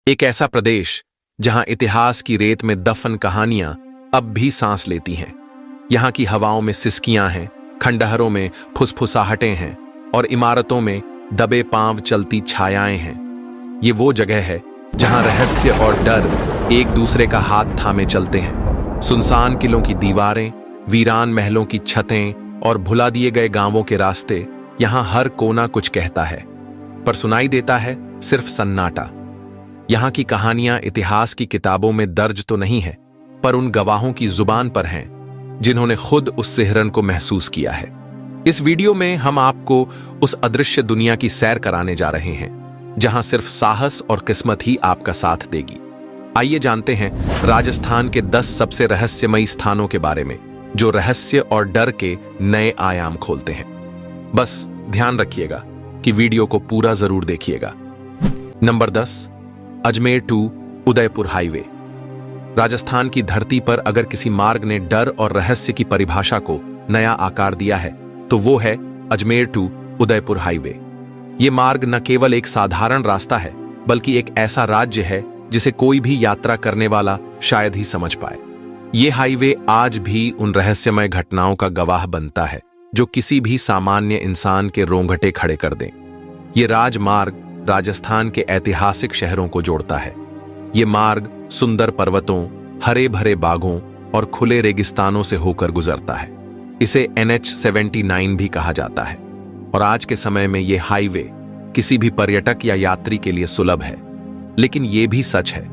एक ऐसा प्रदेश जहां इतिहास की रेत में दफन कहानियां अब भी सांस लेती हैं। यहां की हवाओं में सिसकियां हैं, खंडहरों में फुसफुसाहटें हैं और इमारतों में दबे पांव चलती छायाएं हैं। ये वो जगह है जहां रहस्य और डर एक दूसरे का हाथ थामे चलते हैं। सुनसान किलों की दीवारें, वीरान महलों की छतें और भुला दिए गए गांवों के रास्ते, यहां हर कोना कुछ कहता है, पर सुनाई देता है सिर्फ सन्नाटा। यहां की कहानियां इतिहास की किताबों में दर्ज तो नहीं है, पर उन गवाहों की जुबान पर हैं जिन्होंने खुद उस सिहरन को महसूस किया है। इस वीडियो में हम आपको उस अदृश्य दुनिया की सैर कराने जा रहे हैं जहां सिर्फ साहस और किस्मत ही आपका साथ देगी। आइए जानते हैं राजस्थान के 10 सबसे रहस्यमयी स्थानों के बारे में, जो रहस्य और डर के नए आयाम खोलते हैं। बस ध्यान रखिएगा कि वीडियो को पूरा जरूर देखिएगा। Number 10, Ajmer to Udaipur highway. Rajasthan की धरती पर अगर किसी मार्ग ने डर और रहस्य की परिभाषा को नया आकार दिया है तो वो है अजमेर टू उदयपुर हाईवे। ये मार्ग न केवल एक साधारण रास्ता है, बल्कि एक ऐसा राज्य है जिसे कोई भी यात्रा करने वाला शायद ही समझ पाए। ये हाईवे आज भी उन रहस्यमय घटनाओं का गवाह बनता है जो किसी भी सामान्य इंसान के रोंगटे खड़े कर दें। ये राजमार्ग राजस्थान के ऐतिहासिक शहरों को जोड़ता है। ये मार्ग सुंदर पर्वतों, हरे भरे बागों और खुले रेगिस्तानों से होकर गुजरता है। इसे NH-79 भी कहा जाता है और आज के समय में ये हाईवे किसी भी पर्यटक या यात्री के लिए सुलभ है। लेकिन ये भी सच है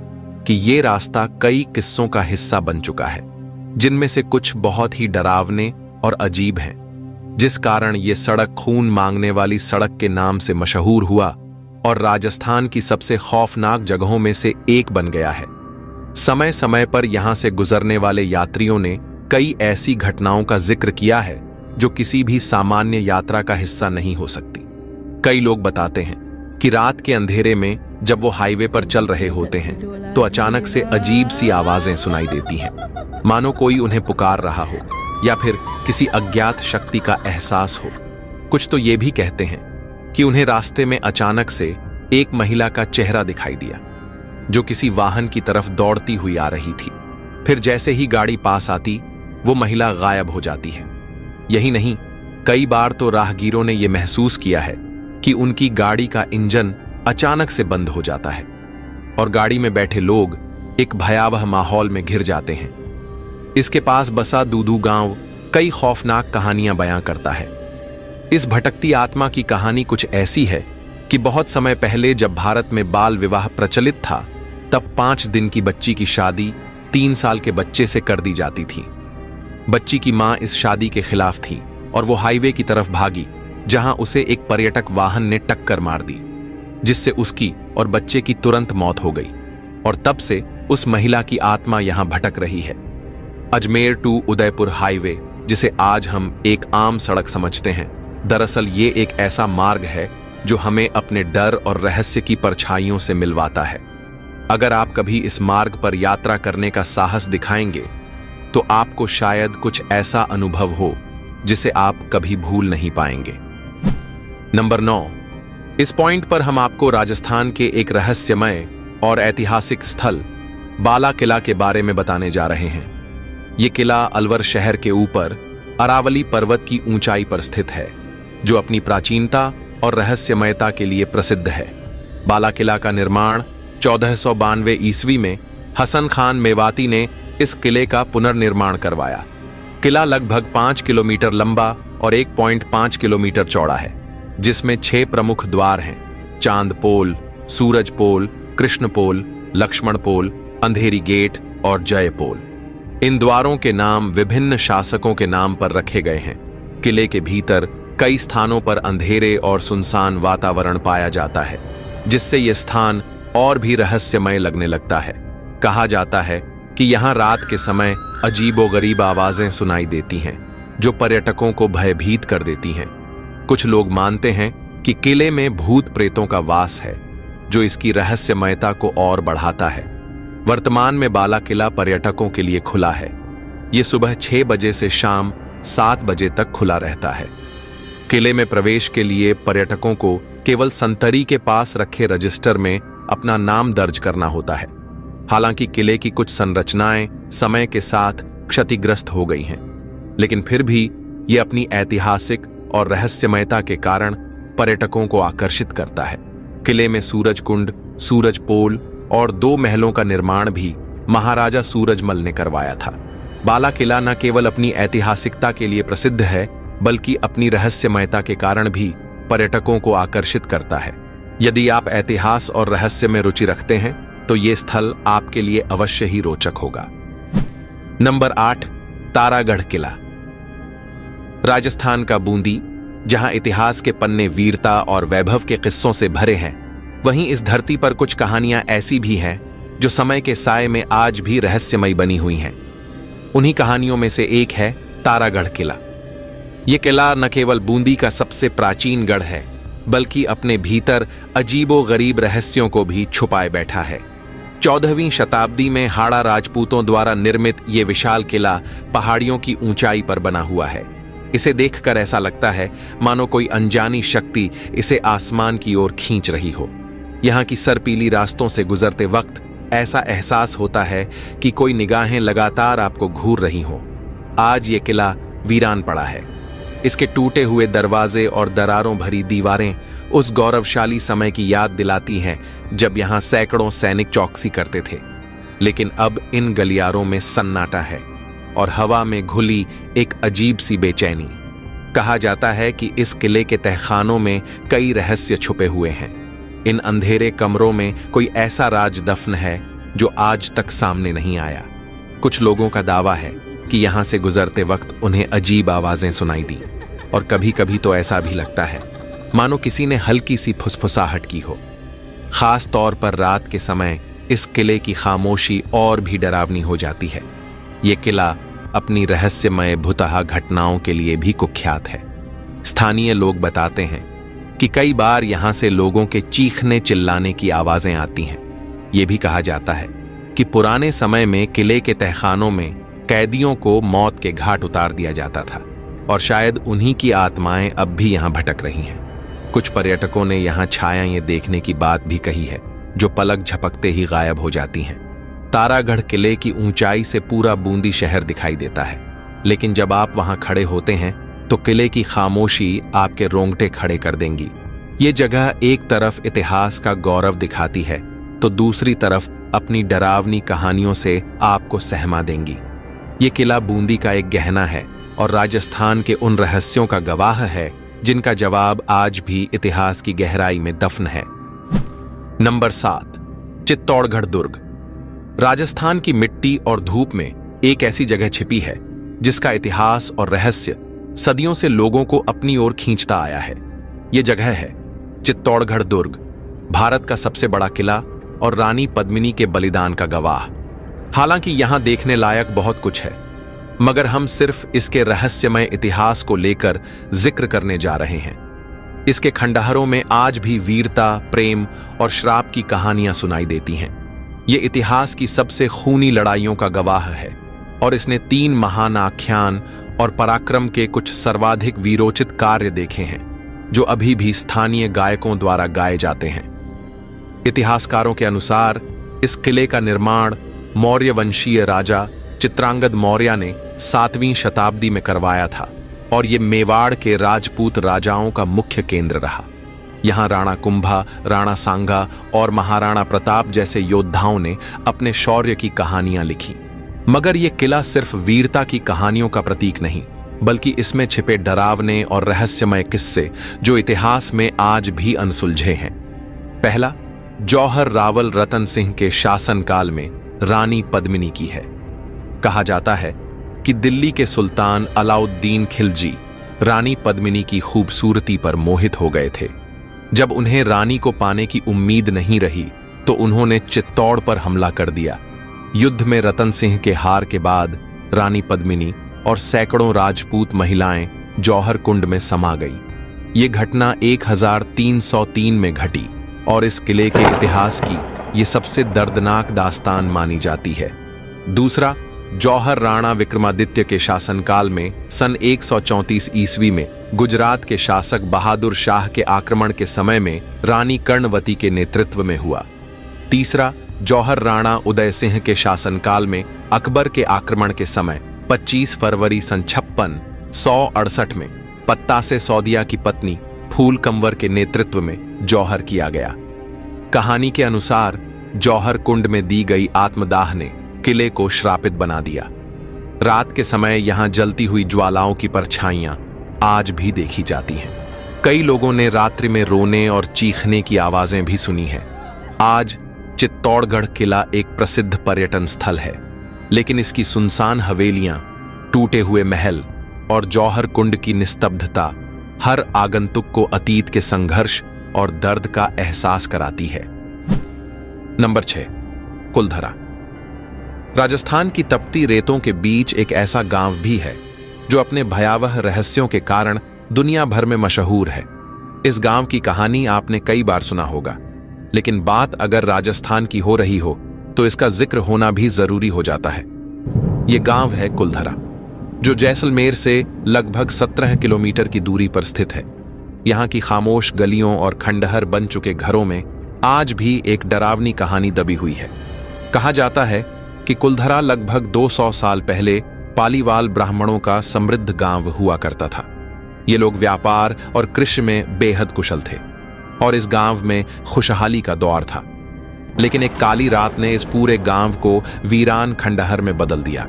कि ये रास्ता कई किस्सों का हिस्सा बन चुका है, जिनमें से कुछ बहुत ही डरावने और अजीब हैं, जिस कारण ये सड़क खून मांगने वाली सड़क के नाम से मशहूर हुआ और राजस्थान की सबसे खौफनाक जगहों में से एक बन गया है। समय समय पर यहां से गुजरने वाले यात्रियों ने कई ऐसी घटनाओं का जिक्र किया है जो किसी भी सामान्य यात्रा का हिस्सा नहीं हो सकती। कई लोग बताते हैं कि रात के अंधेरे में जब वो हाईवे पर चल रहे होते हैं तो अचानक से अजीब सी आवाजें सुनाई देती हैं, मानो कोई उन्हें पुकार रहा हो या फिर किसी अज्ञात शक्ति का एहसास हो। कुछ तो ये भी कहते हैं कि उन्हें रास्ते में अचानक से एक महिला का चेहरा दिखाई दिया जो किसी वाहन की तरफ दौड़ती हुई आ रही थी। फिर जैसे ही गाड़ी पास आती, वो महिला गायब हो जाती है। यही नहीं, कई बार तो राहगीरों ने यह महसूस किया है कि उनकी गाड़ी का इंजन अचानक से बंद हो जाता है और गाड़ी में बैठे लोग एक भयावह माहौल में घिर जाते हैं। इसके पास बसा दूदू गांव कई खौफनाक कहानियां बयां करता है। इस भटकती आत्मा की कहानी कुछ ऐसी है कि बहुत समय पहले जब भारत में बाल विवाह प्रचलित था, तब 5 दिन की बच्ची की शादी 3 साल के बच्चे से कर दी जाती थी। बच्ची की मां इस शादी के खिलाफ थी और वो हाईवे की तरफ भागी, जहां उसे एक पर्यटक वाहन ने टक्कर मार दी, जिससे उसकी और बच्चे की तुरंत मौत हो गई। और तब से उस महिला की आत्मा यहां भटक रही है। अजमेर टू उदयपुर हाईवे, जिसे आज हम एक आम सड़क समझते हैं, दरअसल ये एक ऐसा मार्ग है जो हमें अपने डर और रहस्य की परछाइयों से मिलवाता है। अगर आप कभी इस मार्ग पर यात्रा करने का साहस दिखाएंगे तो आपको शायद कुछ ऐसा अनुभव हो जिसे आप कभी भूल नहीं पाएंगे। नंबर 9, इस पॉइंट पर हम आपको राजस्थान के एक रहस्यमय और ऐतिहासिक स्थल बाला किला के बारे में बताने जा रहे हैं। यह किला अलवर शहर के ऊपर अरावली पर्वत की ऊंचाई पर स्थित है, जो अपनी प्राचीनता और रहस्यमयता के लिए प्रसिद्ध है। बाला किला का निर्माण 1492 ईस्वी में हसन खान मेवाती ने इस किले का पुनर्निर्माण करवाया। किला लगभग 5 किलोमीटर लंबा और 1.5 किलोमीटर चौड़ा है, जिसमें 6 प्रमुख द्वार हैं: चांद पोल, सूरज पोल, कृष्ण पोल, लक्ष्मण पोल, अंधेरी गेट और जय पोल। इन द्वारों के नाम विभिन्न शासकों के नाम पर रखे गए हैं। किले के भीतर कई स्थानों पर अंधेरे और सुनसान वातावरण पाया जाता है, जिससे यह स्थान और भी रहस्यमय लगने लगता है। कहा जाता है कि यहां रात के समय अजीबोगरीब आवाजें सुनाई देती हैं, जो पर्यटकों को भयभीत कर देती हैं। कुछ लोग मानते हैं कि किले में भूत प्रेतों का वास है, जो इसकी रहस्यमयता को और बढ़ाता है। वर्तमान में बाला किला पर्यटकों के लिए खुला है। यह सुबह 6 बजे से शाम 7 बजे तक खुला रहता है। किले में प्रवेश के लिए पर्यटकों को केवल संतरी के पास रखे रजिस्टर में अपना नाम दर्ज करना होता है। हालांकि किले की कुछ संरचनाएं समय के साथ क्षतिग्रस्त हो गई हैं, लेकिन फिर भी ये अपनी ऐतिहासिक और रहस्यमयता के कारण पर्यटकों को आकर्षित करता है। किले में सूरज कुंड, सूरज पोल और 2 महलों का निर्माण भी महाराजा सूरजमल ने करवाया था। बाला किला न केवल अपनी ऐतिहासिकता के लिए प्रसिद्ध है, बल्कि अपनी रहस्यमयता के कारण भी पर्यटकों को आकर्षित करता है। यदि आप इतिहास और रहस्य में रुचि रखते हैं तो ये स्थल आपके लिए अवश्य ही रोचक होगा। नंबर 8, तारागढ़ किला। राजस्थान का बूंदी, जहां इतिहास के पन्ने वीरता और वैभव के किस्सों से भरे हैं, वहीं इस धरती पर कुछ कहानियां ऐसी भी हैं जो समय के साए में आज भी रहस्यमयी बनी हुई हैं। उन्हीं कहानियों में से एक है तारागढ़ किला। यह किला न केवल बूंदी का सबसे प्राचीन गढ़ है, बल्कि अपने भीतर अजीबो गरीब रहस्यों को भी छुपाए बैठा है। 14वीं शताब्दी में हाड़ा राजपूतों द्वारा निर्मित ये विशाल किला पहाड़ियों की ऊंचाई पर बना हुआ है। इसे देखकर ऐसा लगता है मानो कोई अनजानी शक्ति इसे आसमान की ओर खींच रही हो। यहाँ की सरपीली रास्तों से गुजरते वक्त ऐसा एहसास होता है कि कोई निगाहें लगातार आपको घूर रही हों। आज ये किला वीरान पड़ा है। इसके टूटे हुए दरवाजे और दरारों भरी दीवारें उस गौरवशाली समय की याद दिलाती हैं जब यहाँ सैकड़ों सैनिक चौकसी करते थे। लेकिन अब इन गलियारों में सन्नाटा है और हवा में घुली एक अजीब सी बेचैनी। कहा जाता है कि इस किले के तहखानों में कई रहस्य छुपे हुए हैं। इन अंधेरे कमरों में कोई ऐसा राज दफन है जो आज तक सामने नहीं आया। कुछ लोगों का दावा है कि यहां से गुजरते वक्त उन्हें अजीब आवाजें सुनाई दी, और कभी कभी तो ऐसा भी लगता है मानो किसी ने हल्की सी फुसफुसाहट की हो। खास तौर पर रात के समय इस किले की खामोशी और भी डरावनी हो जाती है। यह किला अपनी रहस्यमय भुतहा घटनाओं के लिए भी कुख्यात है। स्थानीय लोग बताते हैं कि कई बार यहां से लोगों के चीखने चिल्लाने की आवाजें आती हैं। यह भी कहा जाता है कि पुराने समय में किले के तहखानों में कैदियों को मौत के घाट उतार दिया जाता था, और शायद उन्हीं की आत्माएं अब भी यहां भटक रही हैं। कुछ पर्यटकों ने यहां छायाएं देखने की बात भी कही है, जो पलक झपकते ही गायब हो जाती हैं। तारागढ़ किले की ऊंचाई से पूरा बूंदी शहर दिखाई देता है, लेकिन जब आप वहां खड़े होते हैं तो किले की खामोशी आपके रोंगटे खड़े कर देंगी। ये जगह एक तरफ इतिहास का गौरव दिखाती है तो दूसरी तरफ अपनी डरावनी कहानियों से आपको सहमा देंगी। ये किला बूंदी का एक गहना है और राजस्थान के उन रहस्यों का गवाह है जिनका जवाब आज भी इतिहास की गहराई में दफन है। नंबर 7, चित्तौड़गढ़ दुर्ग। राजस्थान की मिट्टी और धूप में एक ऐसी जगह छिपी है जिसका इतिहास और रहस्य सदियों से लोगों को अपनी ओर खींचता आया है। यह जगह है चित्तौड़गढ़ दुर्ग, भारत का सबसे बड़ा किला और रानी पद्मिनी के बलिदान का गवाह। हालांकि यहां देखने लायक बहुत कुछ है, मगर हम सिर्फ इसके रहस्यमय इतिहास को लेकर जिक्र करने जा रहे हैं। इसके खंडहरों में आज भी वीरता, प्रेम और श्राप की कहानियां सुनाई देती हैं। यह इतिहास की सबसे खूनी लड़ाइयों का गवाह है और इसने 3 महान आख्यान और पराक्रम के कुछ सर्वाधिक वीरोचित कार्य देखे हैं, जो अभी भी स्थानीय गायकों द्वारा गाए जाते हैं। इतिहासकारों के अनुसार इस किले का निर्माण मौर्य वंशीय राजा चित्रांगद मौर्य ने 7वीं शताब्दी में करवाया था और ये मेवाड़ के राजपूत राजाओं का मुख्य केंद्र रहा। यहां राणा कुंभा, राणा सांगा और महाराणा प्रताप जैसे योद्धाओं ने अपने शौर्य की कहानियां लिखी। मगर यह किला सिर्फ वीरता की कहानियों का प्रतीक नहीं, बल्कि इसमें छिपे डरावने और रहस्यमय किस्से जो इतिहास में आज भी अनसुलझे हैं। पहला जौहर रावल रतन सिंह के शासनकाल में रानी पद्मिनी की है। कहा जाता है कि दिल्ली के सुल्तान अलाउद्दीन खिलजी रानी पद्मिनी की खूबसूरती पर मोहित हो गए थे। जब उन्हें रानी को पाने की उम्मीद नहीं रही तो उन्होंने चित्तौड़ पर हमला कर दिया। युद्ध में रतन सिंह के हार के बाद रानी पद्मिनी और सैकड़ों राजपूत महिलाएं जौहर कुंड में समा गई। ये घटना 1303 में घटी और इस किले के इतिहास की ये सबसे दर्दनाक दास्तान मानी जाती है। दूसरा, जौहर राणा विक्रमादित्य के शासनकाल में सन 134 ईस्वी में गुजरात के शासक बहादुर शाह के आक्रमण के समय में रानी कर्णवती के नेतृत्व में हुआ। तीसरा, जौहर राणा उदय सिंह के शासनकाल में अकबर के आक्रमण के समय 25 फरवरी सन 5668 में पत्तासे सौदिया की पत्नी फूल कंवर के नेतृत्व में जौहर किया गया। कहानी के अनुसार जौहर कुंड में दी गई आत्मदाह ने किले को श्रापित बना दिया। रात के समय यहां जलती हुई ज्वालाओं की परछाइयां आज भी देखी जाती हैं। कई लोगों ने रात्रि में रोने और चीखने की आवाजें भी सुनी हैं। आज चित्तौड़गढ़ किला एक प्रसिद्ध पर्यटन स्थल है, लेकिन इसकी सुनसान हवेलियां, टूटे हुए महल और जौहर कुंड की निस्तब्धता हर आगंतुक को अतीत के संघर्ष और दर्द का एहसास कराती है। नंबर 6, कुलधरा। राजस्थान की तपती रेतों के बीच एक ऐसा गांव भी है जो अपने भयावह रहस्यों के कारण दुनिया भर में मशहूर है। इस गांव की कहानी आपने कई बार सुना होगा, लेकिन बात अगर राजस्थान की हो रही हो तो इसका जिक्र होना भी जरूरी हो जाता है। यह गांव है कुलधरा, जो जैसलमेर से लगभग 17 किलोमीटर की दूरी पर स्थित है। यहां की खामोश गलियों और खंडहर बन चुके घरों में आज भी एक डरावनी कहानी दबी हुई है। कहा जाता है कि कुलधरा लगभग 200 साल पहले पालीवाल ब्राह्मणों का समृद्ध गांव हुआ करता था। ये लोग व्यापार और कृषि में बेहद कुशल थे और इस गांव में खुशहाली का दौर था। लेकिन एक काली रात ने इस पूरे गांव को वीरान खंडहर में बदल दिया।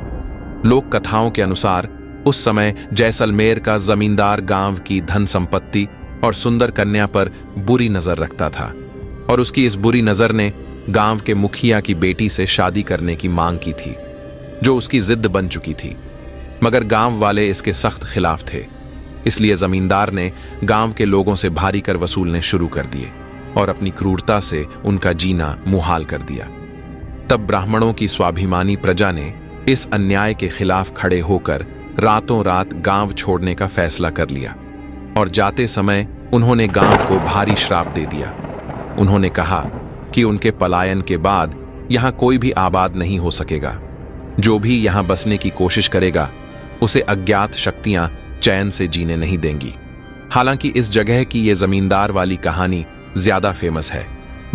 लोक कथाओं के अनुसार उस समय जैसलमेर का जमींदार गांव की धन संपत्ति और सुंदर कन्या पर बुरी नजर रखता था और उसकी इस बुरी नजर ने गांव के मुखिया की बेटी से शादी करने की मांग की थी, जो उसकी जिद बन चुकी थी। मगर गांव वाले इसके सख्त खिलाफ थे, इसलिए जमींदार ने गांव के लोगों से भारी कर वसूलने शुरू कर दिए और अपनी क्रूरता से उनका जीना मुहाल कर दिया। तब ब्राह्मणों की स्वाभिमानी प्रजा ने इस अन्याय के खिलाफ खड़े होकर रातों रात गांव छोड़ने का फैसला कर लिया और जाते समय उन्होंने गांव को भारी श्राप दे दिया। उन्होंने कहा कि उनके पलायन के बाद यहां कोई भी आबाद नहीं हो सकेगा। जो भी यहां बसने की कोशिश करेगा उसे अज्ञात शक्तियां चैन से जीने नहीं देंगी। हालांकि इस जगह की यह जमींदार वाली कहानी ज्यादा फेमस है,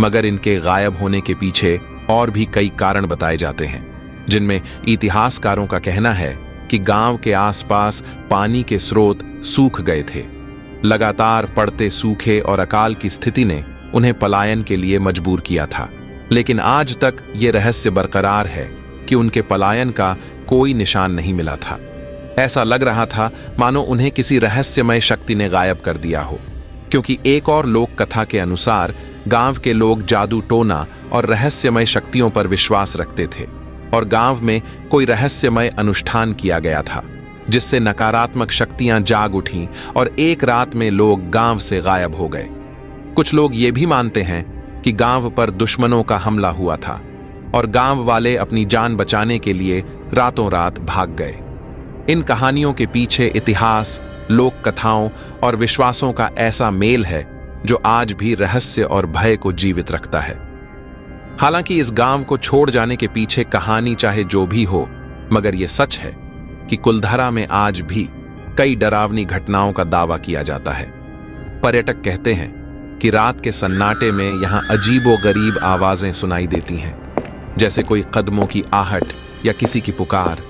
मगर इनके गायब होने के पीछे और भी कई कारण बताए जाते हैं, जिनमें इतिहासकारों का कहना है कि गांव के आसपास पानी के स्रोत सूख गए थे। लगातार पड़ते सूखे और अकाल की स्थिति ने उन्हें पलायन के लिए मजबूर किया था। लेकिन आज तक ये रहस्य बरकरार है कि उनके पलायन का कोई निशान नहीं मिला था। ऐसा लग रहा था मानो उन्हें किसी रहस्यमय शक्ति ने गायब कर दिया हो, क्योंकि एक और लोक कथा के अनुसार गांव के लोग जादू टोना और रहस्यमय शक्तियों पर विश्वास रखते थे और गांव में कोई रहस्यमय अनुष्ठान किया गया था, जिससे नकारात्मक शक्तियां जाग उठीं और एक रात में लोग गांव से गायब हो गए। कुछ लोग ये भी मानते हैं कि गांव पर दुश्मनों का हमला हुआ था और गांव वाले अपनी जान बचाने के लिए रातों रात भाग गए। इन कहानियों के पीछे इतिहास, लोक कथाओं और विश्वासों का ऐसा मेल है जो आज भी रहस्य और भय को जीवित रखता है। हालांकि इस गांव को छोड़ जाने के पीछे कहानी चाहे जो भी हो, मगर यह सच है कि कुलधरा में आज भी कई डरावनी घटनाओं का दावा किया जाता है। पर्यटक कहते हैं कि रात के सन्नाटे में यहां अजीबोगरीब आवाजें सुनाई देती हैं, जैसे कोई कदमों की आहट या किसी की पुकार।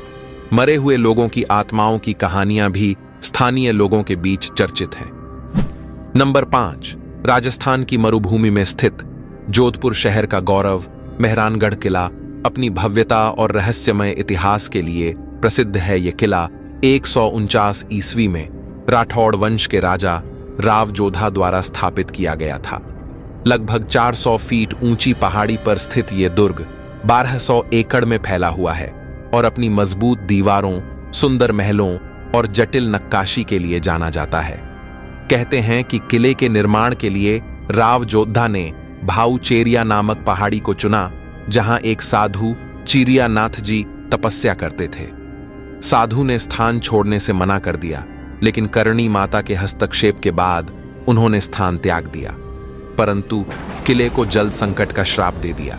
मरे हुए लोगों की आत्माओं की कहानियां भी स्थानीय लोगों के बीच चर्चित हैं। नंबर 5, राजस्थान की मरुभूमि में स्थित जोधपुर शहर का गौरव मेहरानगढ़ किला अपनी भव्यता और रहस्यमय इतिहास के लिए प्रसिद्ध है। यह किला 149 ईस्वी में राठौड़ वंश के राजा राव जोधा द्वारा स्थापित किया गया था। लगभग 400 फीट ऊंची पहाड़ी पर स्थित यह दुर्ग 1200 एकड़ में फैला हुआ है और अपनी मजबूत दीवारों, सुंदर महलों और जटिल नक्काशी के लिए जाना जाता है। कहते हैं कि किले के निर्माण के लिए राव जोधा ने भाऊचेरिया नामक पहाड़ी को चुना, जहां एक साधु चिरियानाथ जी तपस्या करते थे। साधु ने स्थान छोड़ने से मना कर दिया, लेकिन करणी माता के हस्तक्षेप के बाद उन्होंने स्थान त्याग दिया, परंतु किले को जल संकट का श्राप दे दिया।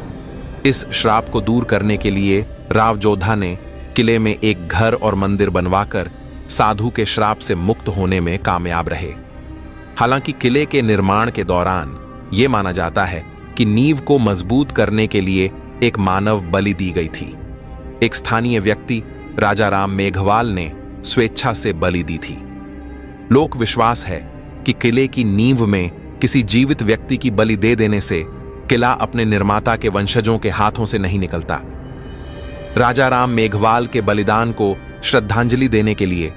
इस श्राप को दूर करने के लिए राव जोधा ने किले में एक घर और मंदिर बनवाकर साधु के श्राप से मुक्त होने में कामयाब रहे। हालांकि किले के निर्माण के दौरान यह माना जाता है कि नींव को मजबूत करने के लिए एक मानव बलि दी गई थी। एक स्थानीय व्यक्ति राजा राम मेघवाल ने स्वेच्छा से बलि दी थी। लोक विश्वास है कि किले की नींव में किसी जीवित व्यक्ति की बलि दे देने से किला अपने निर्माता के वंशजों के हाथों से नहीं निकलता। राजा राम मेघवाल के बलिदान को श्रद्धांजलि देने के लिए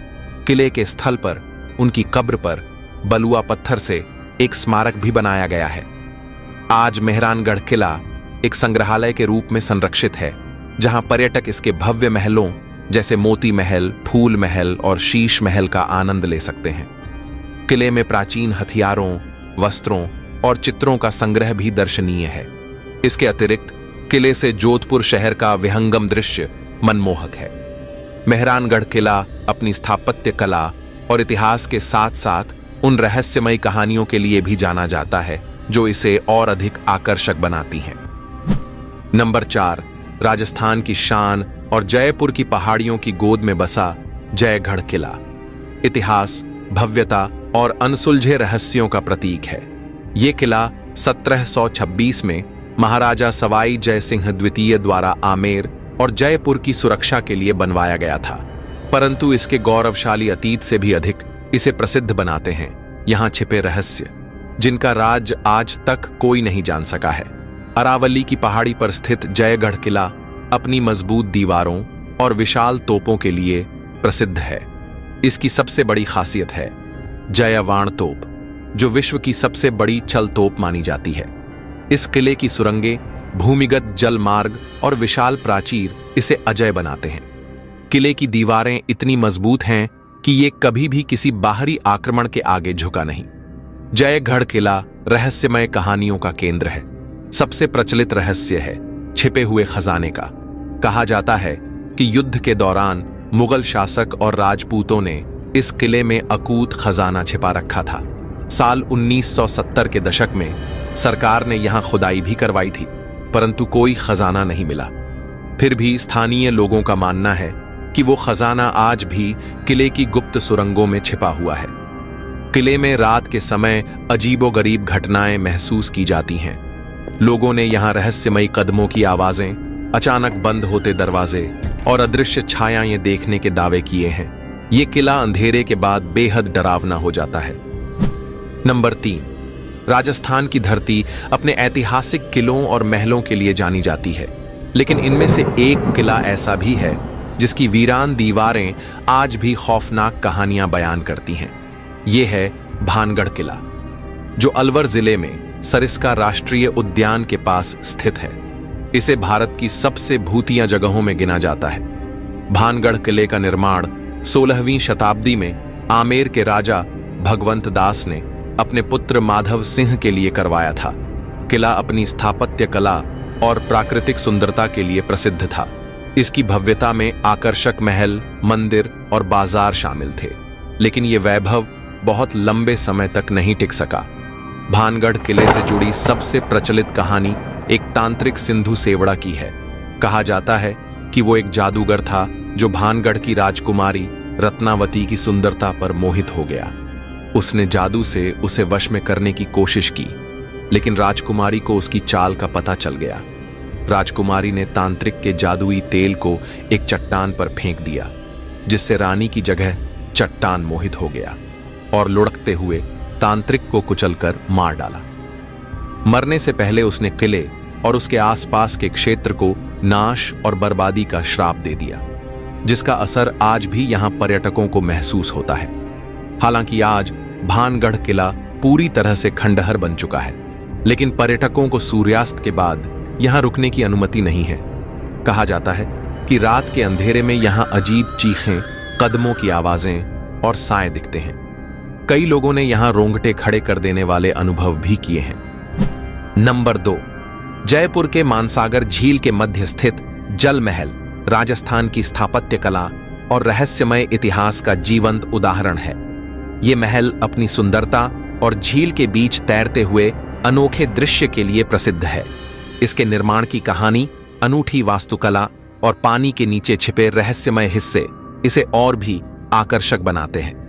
किले के स्थल पर उनकी कब्र पर बलुआ पत्थर से एक स्मारक भी बनाया गया है। आज मेहरानगढ़ किला एक संग्रहालय के रूप में संरक्षित है, जहां पर्यटक इसके भव्य महलों जैसे मोती महल, फूल महल और शीश महल का आनंद ले सकते हैं। किले में प्राचीन हथियारों, वस्त्रों और चित्रों का संग्रह भी दर्शनीय है। इसके अतिरिक्त किले से जोधपुर शहर का विहंगम दृश्य मनमोहक है। मेहरानगढ़ किला अपनी स्थापत्य कला और इतिहास के साथ साथ उन रहस्यमयी कहानियों के लिए भी जाना जाता है जो इसे और अधिक आकर्षक बनाती हैं। नंबर 4, राजस्थान की शान और जयपुर की पहाड़ियों की गोद में बसा जयगढ़ किला। इतिहास, भव्यता और अनसुलझे रहस्यों का प्रतीक है। ये किला 1726 में महाराजा सवाई जय सिंह द्वितीय द्वारा आमेर और जयपुर की सुरक्षा के लिए बनवाया गया था, परंतु इसके गौरवशाली अतीत से भी अधिक इसे प्रसिद्ध बनाते हैं यहां छिपे रहस्य, जिनका राज आज तक कोई नहीं जान सका है। अरावली की पहाड़ी पर स्थित जयगढ़ किला अपनी मजबूत दीवारों और विशाल तोपों के लिए प्रसिद्ध है। इसकी सबसे बड़ी खासियत है जयवाण तोप, जो विश्व की सबसे बड़ी छल तोप मानी जाती है। इस किले की सुरंगें, भूमिगत जल मार्ग और विशाल प्राचीर इसे अजय बनाते हैं। किले की दीवारें इतनी मजबूत हैं कि ये कभी भी किसी बाहरी आक्रमण के आगे झुका नहीं। जयगढ़ किला रहस्यमय कहानियों का केंद्र है। सबसे प्रचलित रहस्य है छिपे हुए खजाने का। कहा जाता है कि युद्ध के दौरान मुगल शासक और राजपूतों ने इस किले में अकूत खजाना छिपा रखा था। साल 1970 के दशक में सरकार ने यहां खुदाई भी करवाई थी, परंतु कोई खजाना नहीं मिला। फिर भी स्थानीय लोगों का मानना है कि वो खजाना आज भी किले की गुप्त सुरंगों में छिपा हुआ है। किले में रात के समय अजीबोगरीब घटनाएं महसूस की जाती हैं। लोगों ने यहां रहस्यमयी कदमों की आवाजें, अचानक बंद होते दरवाजे और अदृश्य छायाएं देखने के दावे किए हैं। ये किला अंधेरे के बाद बेहद डरावना हो जाता है। नंबर 3, राजस्थान की धरती अपने ऐतिहासिक किलों और महलों के लिए जानी जाती है, लेकिन इनमें से एक किला ऐसा भी है जिसकी वीरान दीवारें आज भी खौफनाक कहानियां बयान करती हैं। यह है भानगढ़ किला, जो अलवर जिले में सरिस्का राष्ट्रीय उद्यान के पास स्थित है। इसे भारत की सबसे भूतिया जगहों में गिना जाता है। भानगढ़ किले का निर्माण 16वीं शताब्दी में आमेर के राजा भगवंत दास ने अपने पुत्र माधव सिंह के लिए करवाया था। किला अपनी स्थापत्य कला और प्राकृतिक सुंदरता के लिए प्रसिद्ध था। इसकी भव्यता में आकर्षक महल, मंदिर और बाजार शामिल थे, लेकिन ये वैभव बहुत लंबे समय तक नहीं टिक सका। भानगढ़ किले से जुड़ी सबसे प्रचलित कहानी एक तांत्रिक सिंधु सेवड़ा की है। कहा जाता है कि वो एक जादूगर था जो भानगढ़ की राजकुमारी रत्नावती की सुंदरता पर मोहित हो गया। उसने जादू से उसे वश में करने की कोशिश की, लेकिन राजकुमारी को उसकी चाल का पता चल गया। राजकुमारी ने तांत्रिक के जादुई तेल को एक चट्टान पर फेंक दिया, जिससे रानी की जगह चट्टान मोहित हो गया और लुढ़कते हुए तांत्रिक को कुचलकर मार डाला। मरने से पहले उसने किले और उसके आसपास के क्षेत्र को नाश और बर्बादी का श्राप दे दिया, जिसका असर आज भी यहां पर्यटकों को महसूस होता है। हालांकि आज भानगढ़ किला पूरी तरह से खंडहर बन चुका है, लेकिन पर्यटकों को सूर्यास्त के बाद यहां रुकने की अनुमति नहीं है। कहा जाता है कि रात के अंधेरे में यहां अजीब चीखें, कदमों की आवाजें और साए दिखते हैं। कई लोगों ने यहां रोंगटे खड़े कर देने वाले अनुभव भी किए हैं। नंबर 2, जयपुर के मानसागर झील के मध्य स्थित जल महल राजस्थान की स्थापत्य कला और रहस्यमय इतिहास का जीवंत उदाहरण है। ये महल अपनी सुंदरता और झील के बीच तैरते हुए अनोखे दृश्य के लिए प्रसिद्ध है। इसके निर्माण की कहानी, अनूठी वास्तुकला और पानी के नीचे छिपे रहस्यमय हिस्से इसे और भी आकर्षक बनाते हैं।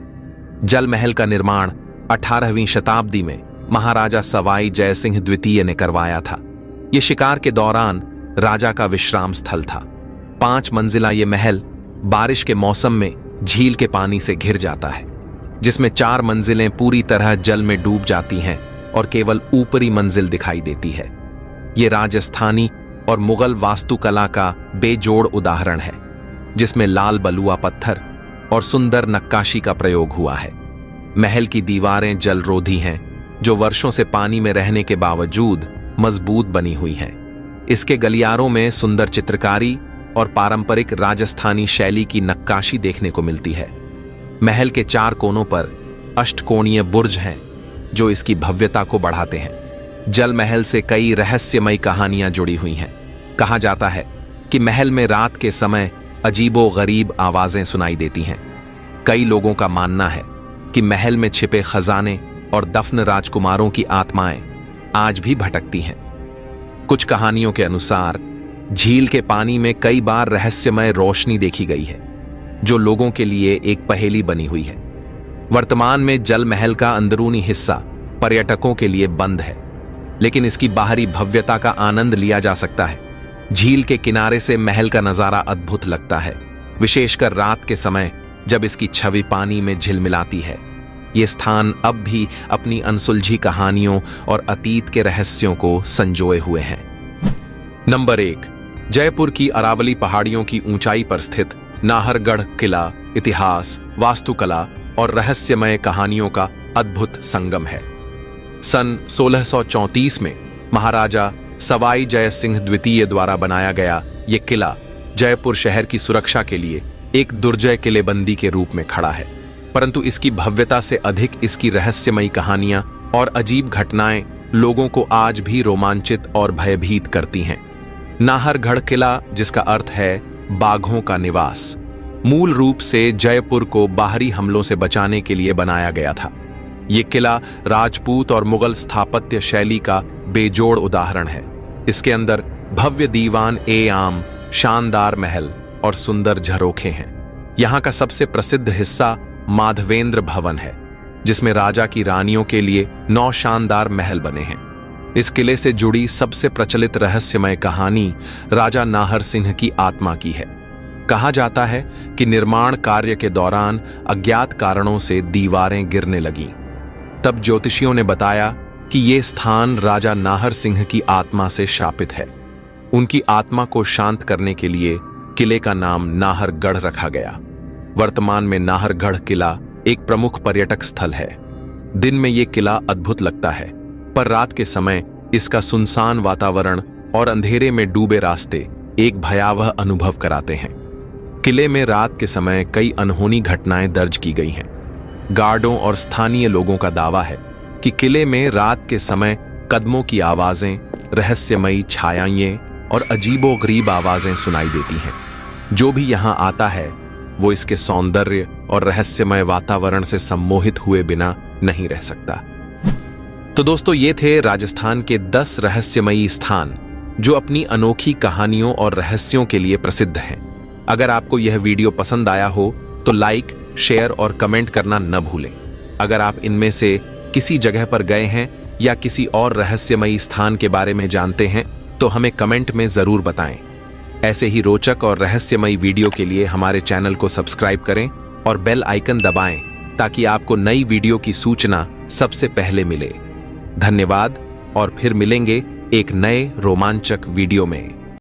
जल महल का निर्माण 18वीं शताब्दी में महाराजा सवाई जयसिंह द्वितीय ने करवाया था। यह शिकार के दौरान राजा का विश्राम स्थल था। 5 मंजिला ये महल बारिश के मौसम में झील के पानी से घिर जाता है, जिसमें 4 मंजिलें पूरी तरह जल में डूब जाती हैं और केवल ऊपरी मंजिल दिखाई देती है। ये राजस्थानी और मुगल वास्तुकला का बेजोड़ उदाहरण है, जिसमें लाल बलुआ पत्थर और सुंदर नक्काशी का प्रयोग हुआ है। महल की दीवारें जलरोधी हैं, जो वर्षों से पानी में रहने के बावजूद मजबूत बनी हुई हैं। इसके गलियारों में सुंदर चित्रकारी और पारंपरिक राजस्थानी शैली की नक्काशी देखने को मिलती है। महल के 4 कोनों पर अष्टकोणीय बुर्ज हैं, जो इसकी भव्यता को बढ़ाते हैं। जल महल से कई रहस्यमयी कहानियां जुड़ी हुई हैं। कहा जाता है कि महल में रात के समय अजीबो गरीब आवाजें सुनाई देती हैं। कई लोगों का मानना है कि महल में छिपे खजाने और दफन राजकुमारों की आत्माएं आज भी भटकती हैं। कुछ कहानियों के अनुसार झील के पानी में कई बार रहस्यमय रोशनी देखी गई है, जो लोगों के लिए एक पहेली बनी हुई है। वर्तमान में जल महल का अंदरूनी हिस्सा पर्यटकों के लिए बंद है, लेकिन इसकी बाहरी भव्यता का आनंद लिया जा सकता है। झील के किनारे से महल का नजारा अद्भुत लगता है, विशेषकर रात के समय जब इसकी छवि पानी में झिलमिलाती है। ये स्थान अब भी अपनी अनसुलझी कहानियों और अतीत के रहस्यों को संजोए हुए हैं। नंबर 1, जयपुर की अरावली पहाड़ियों की ऊंचाई पर स्थित नाहरगढ़ किला इतिहास, वास्तुकला और रहस्यमय कहानियों का अद्भुत संगम है। सन 1634 में महाराजा सवाई जयसिंह द्वितीय द्वारा बनाया गया ये किला जयपुर शहर की सुरक्षा के लिए एक दुर्जय किलेबंदी के रूप में खड़ा है, परंतु इसकी भव्यता से अधिक इसकी रहस्यमयी कहानियां और अजीब घटनाएं लोगों को आज भी रोमांचित और भयभीत करती हैं। नाहरगढ़ किला, जिसका अर्थ है बाघों का निवास, मूल रूप से जयपुर को बाहरी हमलों से बचाने के लिए बनाया गया था। यह किला राजपूत और मुगल स्थापत्य शैली का बेजोड़ उदाहरण है। इसके अंदर भव्य दीवान ए आम, शानदार महल और सुंदर झरोखे हैं। यहाँ का सबसे प्रसिद्ध हिस्सा माधवेंद्र भवन है, जिसमें राजा की रानियों के लिए 9 शानदार महल बने हैं। इस किले से जुड़ी सबसे प्रचलित रहस्यमय कहानी राजा नाहर सिंह की आत्मा की है। कहा जाता है कि निर्माण कार्य के दौरान अज्ञात कारणों से दीवारें गिरने लगीं। तब ज्योतिषियों ने बताया कि ये स्थान राजा नाहर सिंह की आत्मा से शापित है। उनकी आत्मा को शांत करने के लिए किले का नाम नाहरगढ़ रखा गया। वर्तमान में नाहरगढ़ किला एक प्रमुख पर्यटक स्थल है। दिन में ये किला अद्भुत लगता है, पर रात के समय इसका सुनसान वातावरण और अंधेरे में डूबे रास्ते एक भयावह अनुभव कराते हैं। किले में रात के समय कई अनहोनी घटनाएं दर्ज की गई हैं। गार्डों और स्थानीय लोगों का दावा है कि किले में रात के समय कदमों की आवाजें, रहस्यमयी छायाएं और अजीबोगरीब आवाजें सुनाई देती हैं। जो भी यहां आता है वो इसके सौंदर्य और रहस्यमय वातावरण से सम्मोहित हुए बिना नहीं रह सकता। तो दोस्तों, ये थे राजस्थान के 10 रहस्यमयी स्थान जो अपनी अनोखी कहानियों और रहस्यों के लिए प्रसिद्ध हैं। अगर आपको यह वीडियो पसंद आया हो तो लाइक, शेयर और कमेंट करना न भूलें। अगर आप इनमें से किसी जगह पर गए हैं या किसी और रहस्यमयी स्थान के बारे में जानते हैं तो हमें कमेंट में जरूर बताएं। ऐसे ही रोचक और रहस्यमयी वीडियो के लिए हमारे चैनल को सब्सक्राइब करें और बेल आइकन दबाएं ताकि आपको नई वीडियो की सूचना सबसे पहले मिले। धन्यवाद और फिर मिलेंगे एक नए रोमांचक वीडियो में।